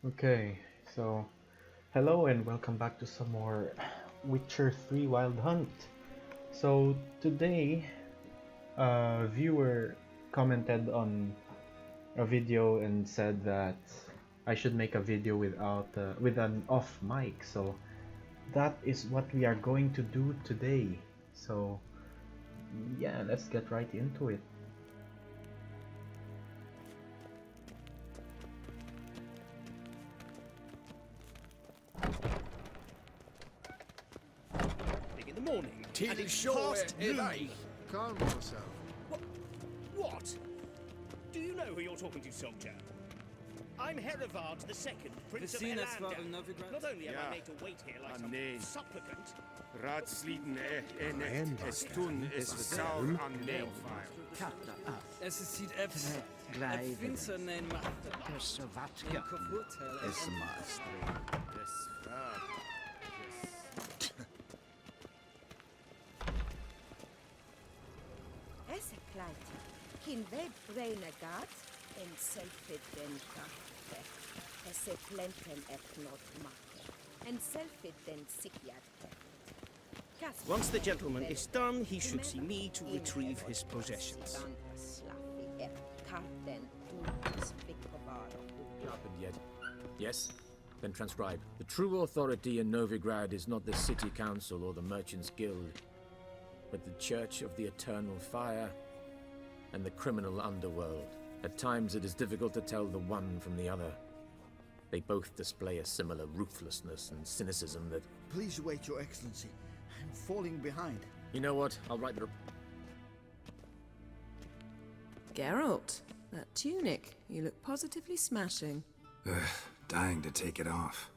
Okay, so hello and welcome back to some more Witcher 3 Wild Hunt. So today, a viewer commented on a video and said that I should make a video with an off mic. So that is what we are going to do today. So yeah, let's get right into it. In the morning, Till and it's sure past it noon. Calm yourself. What? Do you know who you're talking to, soldier? I'm Herivard II, Prince of Vesina Elanda. Svavel Novigrad? Not only am Ja. I made to wait here like some Amen. supplicant, Ratsliden enet estun es saur an neofile. Es sieht efter. Gleider. Finster nein macht. Kosovatka. Kaputt. Es maestri. Des Frag. Esse kleiti, kin ved renegat, en selfit den kaffe. Esse plenten et not make, en selfit den sikjat. once the gentleman is done, he should see me to retrieve his possessions. Happened yet? Yes? Then transcribe. The true authority in Novigrad is not the city council or the merchants' guild, but the Church of the Eternal Fire and the criminal underworld. At times it is difficult to tell the one from the other. They both display a similar ruthlessness and cynicism that... Please wait, Your Excellency. I'm falling behind. You know what? I'll write the... Geralt, that tunic. You look positively smashing. Dying to take it off.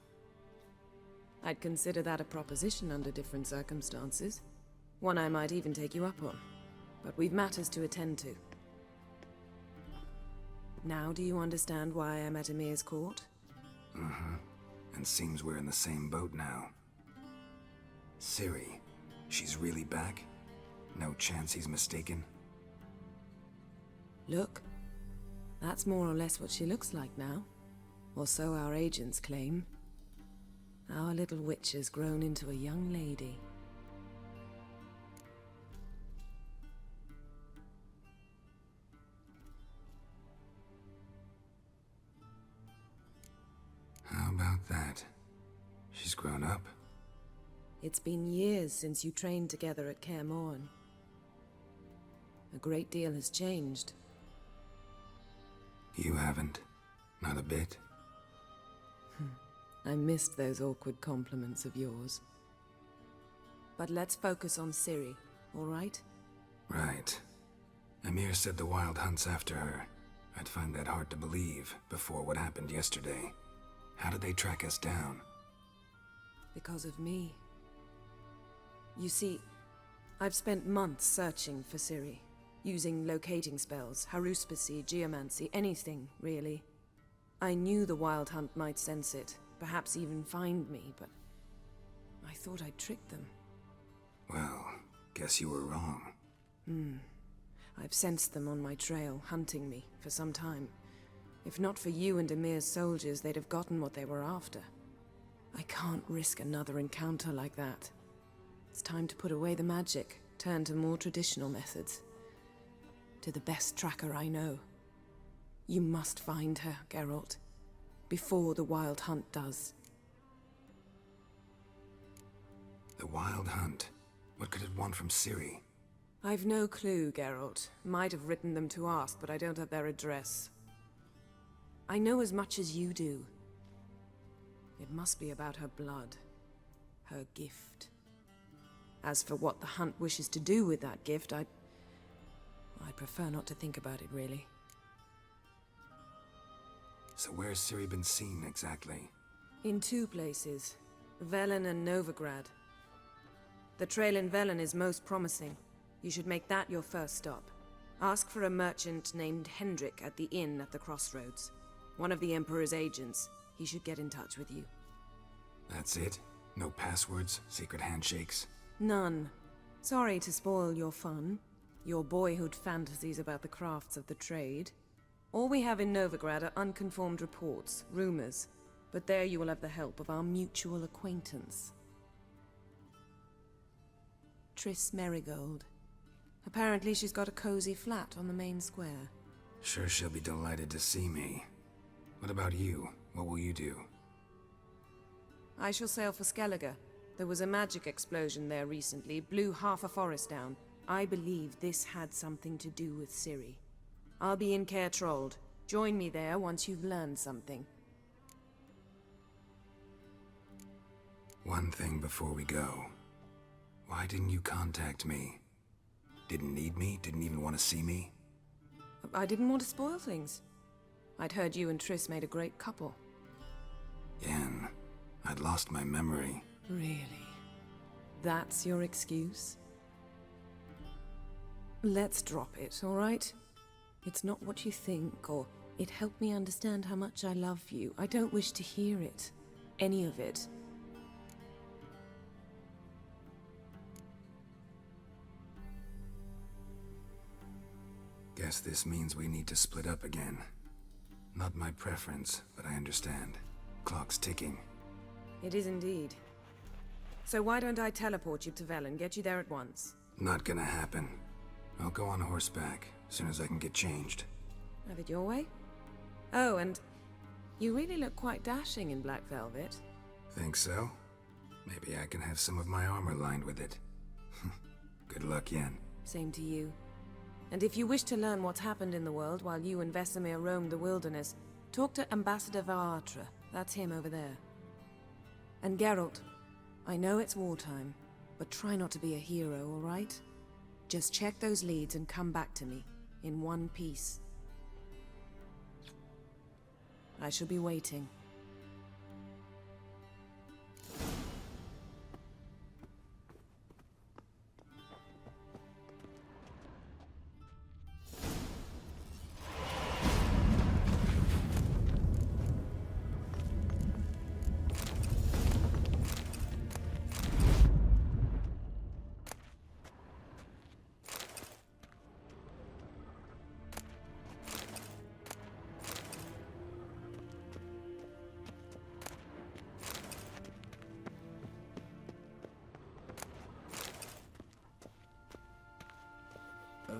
I'd consider that a proposition under different circumstances. One I might even take you up on. But we've matters to attend to. Now do you understand why I'm at Emir's court? Mm-hmm. And seems we're in the same boat now. Ciri, she's really back? No chance he's mistaken? Look. That's more or less what she looks like now. Or so our agents claim. Our little witch has grown into a young lady. How about that? She's grown up? It's been years since you trained together at Kaer Morhen. A great deal has changed. You haven't. Not a bit. I missed those awkward compliments of yours. But let's focus on Ciri, all right? Right. Emir said the Wild Hunt's after her. I'd find that hard to believe before what happened yesterday. How did they track us down? Because of me. You see, I've spent months searching for Ciri, using locating spells, haruspicy, geomancy, anything, really. I knew the Wild Hunt might sense it, perhaps even find me, but I thought I'd tricked them. Well, guess you were wrong. I've sensed them on my trail, hunting me, for some time. If not for you and Emir's soldiers, they'd have gotten what they were after. I can't risk another encounter like that. It's time to put away the magic, turn to more traditional methods. To the best tracker I know. You must find her, Geralt. Before the Wild Hunt does. The Wild Hunt? What could it want from Ciri? I've no clue, Geralt. Might have written them to ask, but I don't have their address. I know as much as you do. It must be about her blood. Her gift. As for what the Hunt wishes to do with that gift, I'd prefer not to think about it, really. So where's Ciri been seen, exactly? In two places. Velen and Novigrad. The trail in Velen is most promising. You should make that your first stop. Ask for a merchant named Hendrik at the inn at the crossroads. One of the Emperor's agents. He should get in touch with you. That's it? No passwords, secret handshakes? None. Sorry to spoil your fun. Your boyhood fantasies about the crafts of the trade. All we have in Novigrad are unconformed reports, rumors. But there you will have the help of our mutual acquaintance. Triss Merigold. Apparently she's got a cozy flat on the main square. Sure she'll be delighted to see me. What about you? What will you do? I shall sail for Skellige. There was a magic explosion there recently, blew half a forest down. I believe this had something to do with Ciri. I'll be in Caer Trold. Join me there once you've learned something. One thing before we go. Why didn't you contact me? Didn't need me? Didn't even want to see me? I didn't want to spoil things. I'd heard you and Triss made a great couple. Yen, I'd lost my memory. Really? That's your excuse? Let's drop it, all right? It's not what you think, or it helped me understand how much I love you. I don't wish to hear it. Any of it. Guess this means we need to split up again. Not my preference, but I understand. Clock's ticking. It is indeed. So why don't I teleport you to Velen, get you there at once? Not gonna happen. I'll go on horseback, as soon as I can get changed. Have it your way? Oh, and you really look quite dashing in black velvet. Think so? Maybe I can have some of my armor lined with it. Good luck, Yen. Same to you. And if you wish to learn what's happened in the world while you and Vesemir roamed the wilderness, talk to Ambassador Varatra. That's him over there. And Geralt, I know it's wartime, but try not to be a hero, all right? Just check those leads and come back to me, in one piece. I shall be waiting.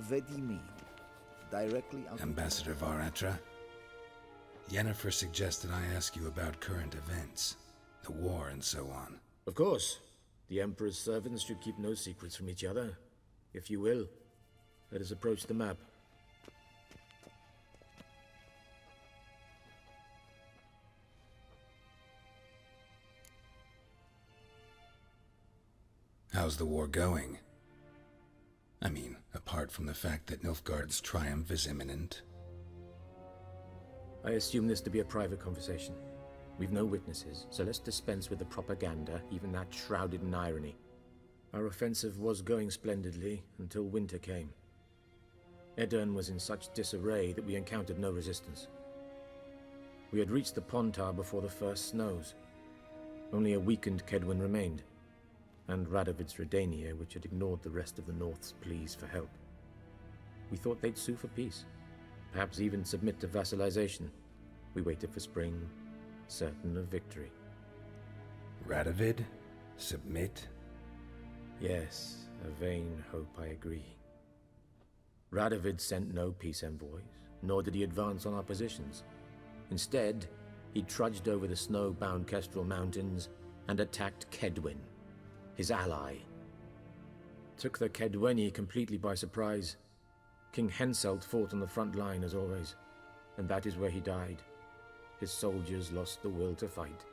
What do you mean? Directly out... Ambassador Varatra? Yennefer suggested I ask you about current events, the war and so on. Of course. The Emperor's servants should keep no secrets from each other. If you will, let us approach the map. How's the war going? I mean, apart from the fact that Nilfgaard's triumph is imminent. I assume this to be a private conversation. We've no witnesses, so let's dispense with the propaganda, even that shrouded in irony. Our offensive was going splendidly until winter came. Edirn was in such disarray that we encountered no resistance. We had reached the Pontar before the first snows. Only a weakened Kedwin remained, and Radovid's Redania, which had ignored the rest of the North's pleas for help. We thought they'd sue for peace, perhaps even submit to vassalization. We waited for spring, certain of victory. Radovid? Submit? Yes, a vain hope, I agree. Radovid sent no peace envoys, nor did he advance on our positions. Instead, he trudged over the snow-bound Kestrel Mountains and attacked Kedwin, his ally. Took the Kedweni completely by surprise. King Henselt fought on the front line as always, and that is where he died. His soldiers lost the will to fight.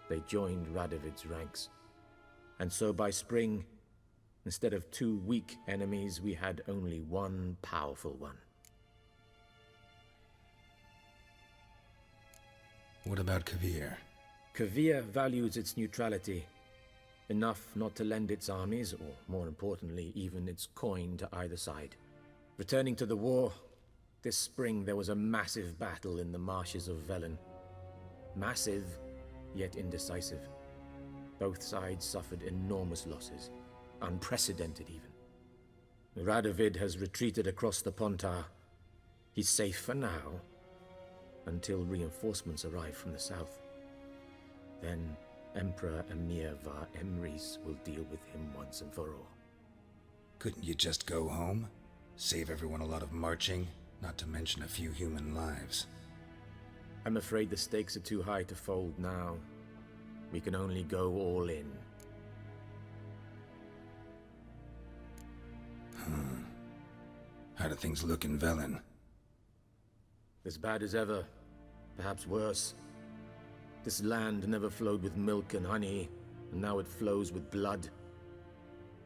They joined Radovid's ranks. And so by spring, instead of 2 weak enemies, we had only one powerful one. What about Kavir? Kavir values its neutrality, enough not to lend its armies, or more importantly, even its coin to either side. Returning to the war, this spring there was a massive battle in the marshes of Velen. Massive, yet indecisive. Both sides suffered enormous losses, unprecedented even. Radovid has retreated across the Pontar. He's safe for now, until reinforcements arrive from the south. Then Emperor Emir var Emrys will deal with him once and for all. Couldn't you just go home? Save everyone a lot of marching, not to mention a few human lives. I'm afraid the stakes are too high to fold now. We can only go all in. How do things look in Velen? As bad as ever, perhaps worse. This land never flowed with milk and honey, and now it flows with blood.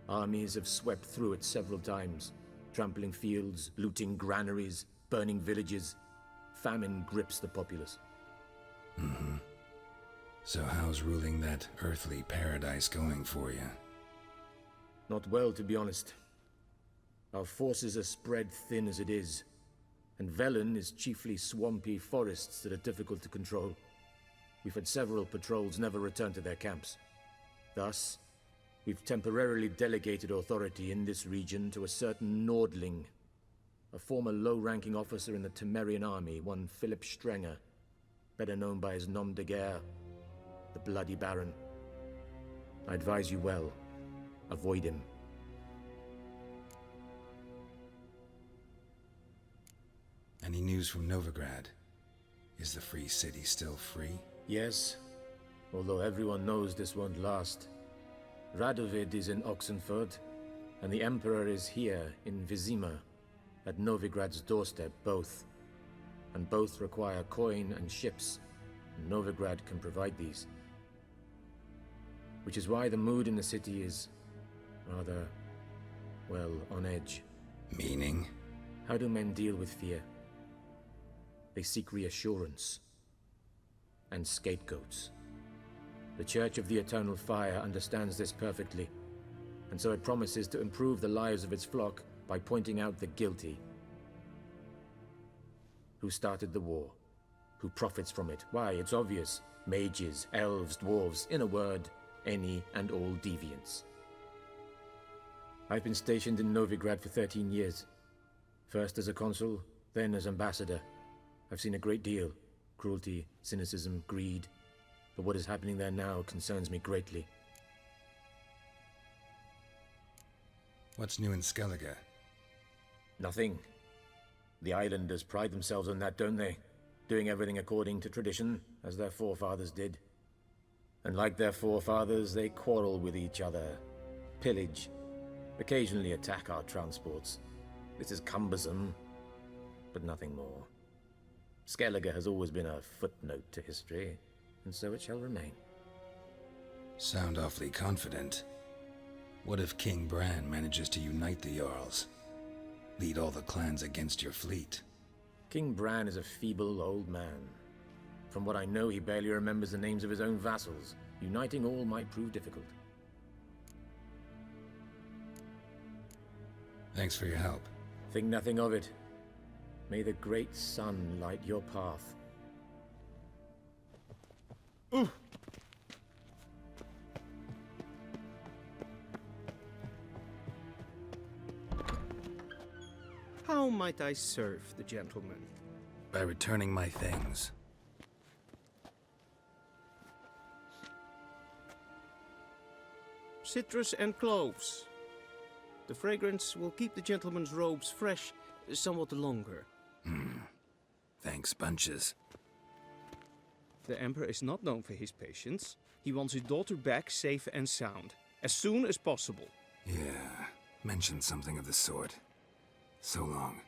Armies have swept through it several times, trampling fields, looting granaries, burning villages. Famine grips the populace. So how's ruling that earthly paradise going for you? Not well, to be honest. Our forces are spread thin as it is, and Velen is chiefly swampy forests that are difficult to control. We've had several patrols never return to their camps. Thus, we've temporarily delegated authority in this region to a certain Nordling, a former low-ranking officer in the Temerian army, one Philip Strenger, better known by his nom de guerre, the Bloody Baron. I advise you well. Avoid him. Any news from Novigrad? Is the free city still free? Yes, although everyone knows this won't last. Radovid is in Oxenford, and the Emperor is here in Vizima, at Novigrad's doorstep, both. And both require coin and ships, and Novigrad can provide these. Which is why the mood in the city is rather, well, on edge. Meaning? How do men deal with fear? They seek reassurance and scapegoats. The Church of the Eternal Fire understands this perfectly, and so it promises to improve the lives of its flock by pointing out the guilty. Who started the war? Who profits from it? Why, it's obvious. Mages, elves, dwarves, in a word, any and all deviants. I've been stationed in Novigrad for 13 years. First as a consul, then as ambassador. I've seen a great deal. Cruelty, cynicism, greed. But what is happening there now concerns me greatly. What's new in Skellige? Nothing. The islanders pride themselves on that, don't they? Doing everything according to tradition, as their forefathers did. And like their forefathers, they quarrel with each other, pillage, occasionally attack our transports. This is cumbersome, but nothing more. Skellige has always been a footnote to history, and so it shall remain. Sound awfully confident. What if King Bran manages to unite the Jarls? Lead all the clans against your fleet? King Bran is a feeble old man. From what I know, he barely remembers the names of his own vassals. Uniting all might prove difficult. Thanks for your help. Think nothing of it. May the great sun light your path. How might I serve the gentleman? By returning my things. Citrus and cloves. The fragrance will keep the gentleman's robes fresh somewhat longer. Thanks, bunches. The Emperor is not known for his patience. He wants his daughter back safe and sound, as soon as possible. Yeah, mentioned something of the sort. So long.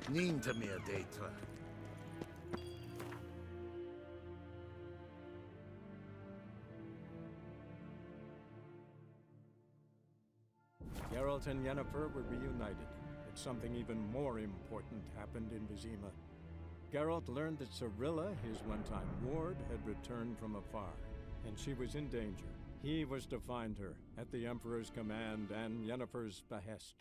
Nin to me a data. Geralt and Yennefer were reunited, but something even more important happened in Vizima. Geralt learned that Cirilla, his one-time ward, had returned from afar, and she was in danger. He was to find her, at the Emperor's command and Yennefer's behest.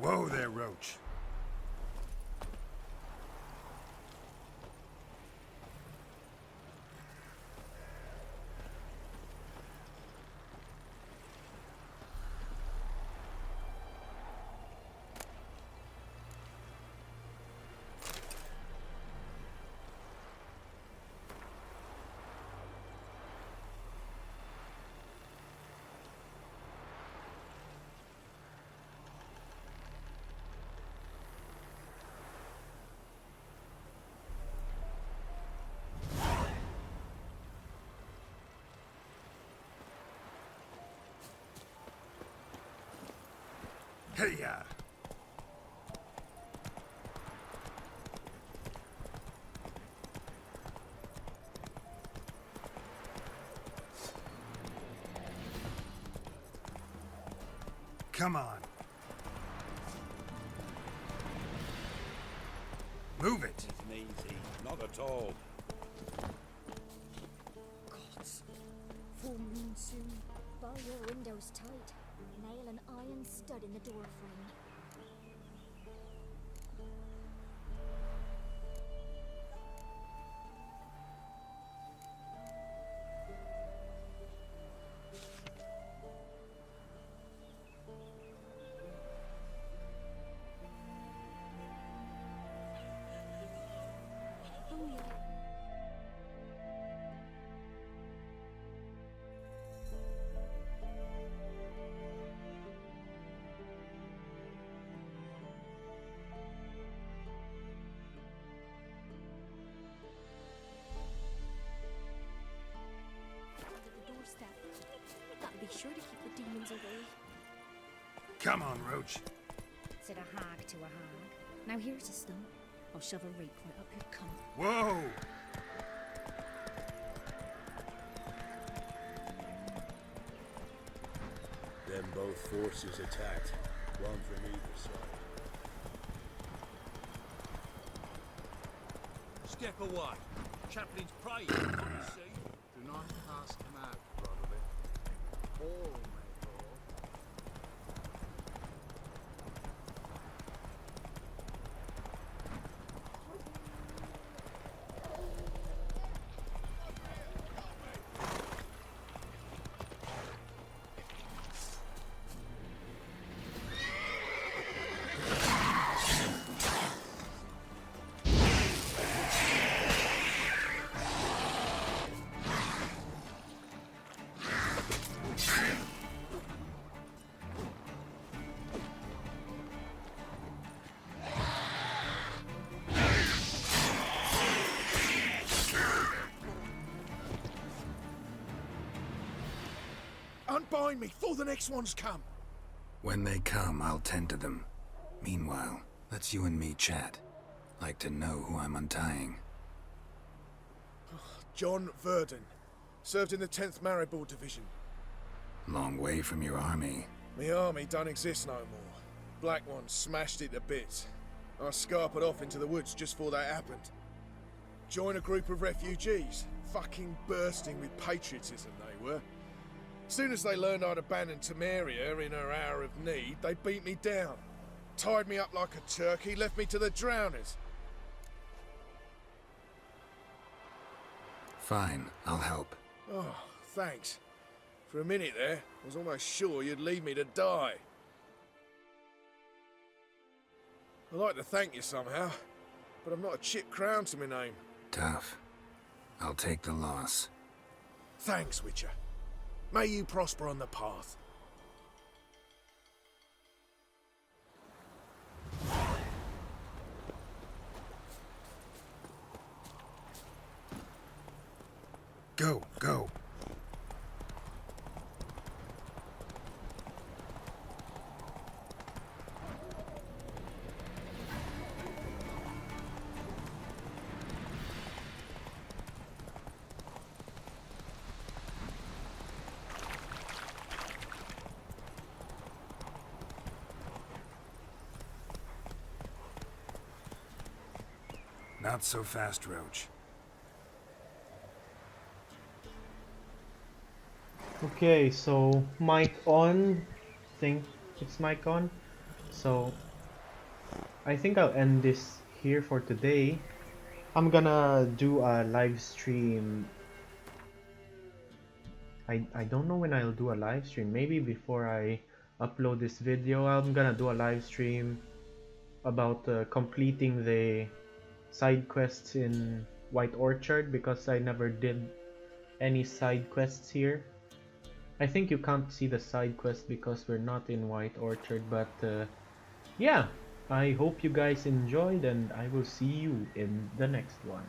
Whoa there, Roach. Hey-ya! Come on. Move it. It's easy. Not at all. Gods. Full moon soon. Bar your windows tight. Nail an iron stud in the door frame. Oh yeah. The doorstep. Gotta be sure to keep the demons away. Come on, Roach. Said a hag to a hag. Now here's a stump. I'll shove a rake right up your cunt. Whoa! Then both forces attacked, one from either side. Step away. Chaplain's praying, you see. Do not cast him out, probably. All may fall. Unbind me before the next ones come. When they come, I'll tend to them. Meanwhile, let's you and me chat. Like to know who I'm untying. John Verdon. Served in the 10th Maribor Division. Long way from your army. My army don't exist no more. Black Ones smashed it to bits. I scarpered off into the woods just before that happened. Joined a group of refugees. Fucking bursting with patriotism they were. Soon as they learned I'd abandoned Temeria in her hour of need, they beat me down. Tied me up like a turkey, left me to the drowners. Fine, I'll help. Oh, thanks. For a minute there, I was almost sure you'd leave me to die. I'd like to thank you somehow, but I've not a chip crown to my name. Tough. I'll take the loss. Thanks, Witcher. May you prosper on the path. Go, go. Not so fast, Roach. Okay, so mic on. Think it's mic on. So I think I'll end this here for today. I'm gonna do a live stream. I don't know when I'll do a live stream. Maybe before I upload this video, I'm gonna do a live stream about completing the side quests in White Orchard, because I never did any side quests here. I think you can't see the side quest because we're not in White Orchard, but yeah, I hope you guys enjoyed, and I will see you in the next one.